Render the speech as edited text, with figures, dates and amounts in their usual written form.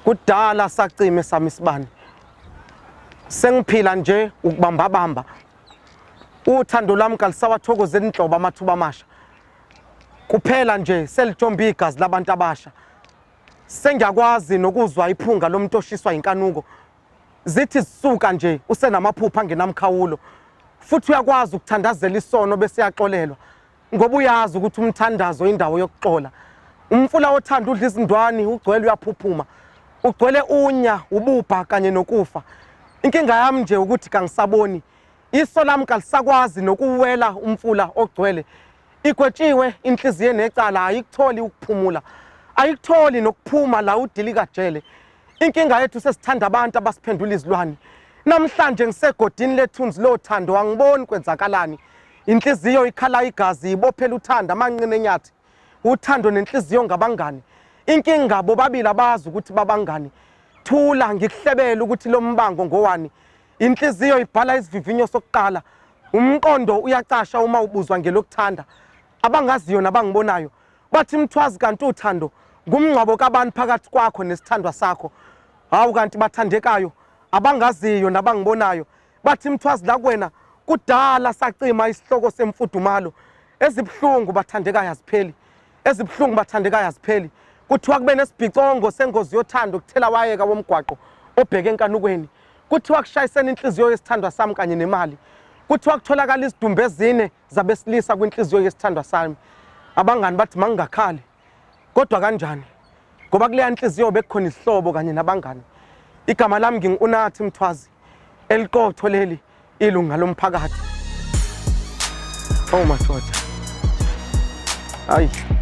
kudala sacime sami isibani. Sengiphila nje ukubamba uthando lami kalisawathokozela inhlobo amathuba amasha. Kuphela nje selijomba igazi labantu abasha. Sengiyakwazi nokuzwa iphunga lomuntu oshiswa inkanuko. Zithi sisuka nje usenamaphupha angenamkhawulo. Futhi uyakwazi ukuthandazela isono bese yaxolelwa. Ngoba uyazi ukuthi umthandazo indawo yokuxola. Umfula othanda udla izindwani ugcwele uyaphuphuma. Ugcwele unya, ubupha kanye nokufa. Inkinga yami nje ukuthi kangisaboni. Iso lami kalisakwazi nokuwela umfula ogcwele. Igwetshiwe inhliziyo necala ayikutholi ukuphumula. Ayikutholi nokuphuma la udilika jele. Inkinga yethu sesithanda abantu abasiphendula izilwane. Namhlanje ngisegodini lethunzi lothando angiboni kwenzakalani. Inhliziyo ikhala igazi ibophela uthando amanqine enyathi. Uthando nenhliziyo ngabangani. Inkinga bobabili abazi ukuthi babangani. Thula ngikuhlebela ukuthi lo mbango ngowani. Inhliziyo ibhala isivivinyo sokuqala. Umqondo uyacasha uma ubuzwa ngelokuthanda. Abangaziyo nabangibonayo bathi mthwazi kanti uthando ngumngcwabo kabantu phakathi kwakho nesithandwa sakho. Hawu kanti bathandekayo abangaziyo nabangibonayo bathi mthwazi la kuwena kudala sacima isihloko semfudumalo. Ezibhlungu bathandekayo azipheli. Ezibhlungu bathandekayo azipheli. Kuthiwa kube nesibhicongo sengozi yothando kuthela wayeka womgwaqo obheke enkanukweni. Kuthiwa kushayisena inhliziyo yesithandwa sami kanye nemali. Kuthiwa kutholakala izidumbe ezine zabesilisa kwinhliziyo yesithandwa sami. Abangani bathi mangingakhali. Kodwa kanjani? Ngoba kuleya nhliziyo bekukhona isihlobo kanye nabangani. Igama lami nginguNathi Mthwazi. Eliqotho leli ilunga lomphakathi. Oh madoda. Hayi.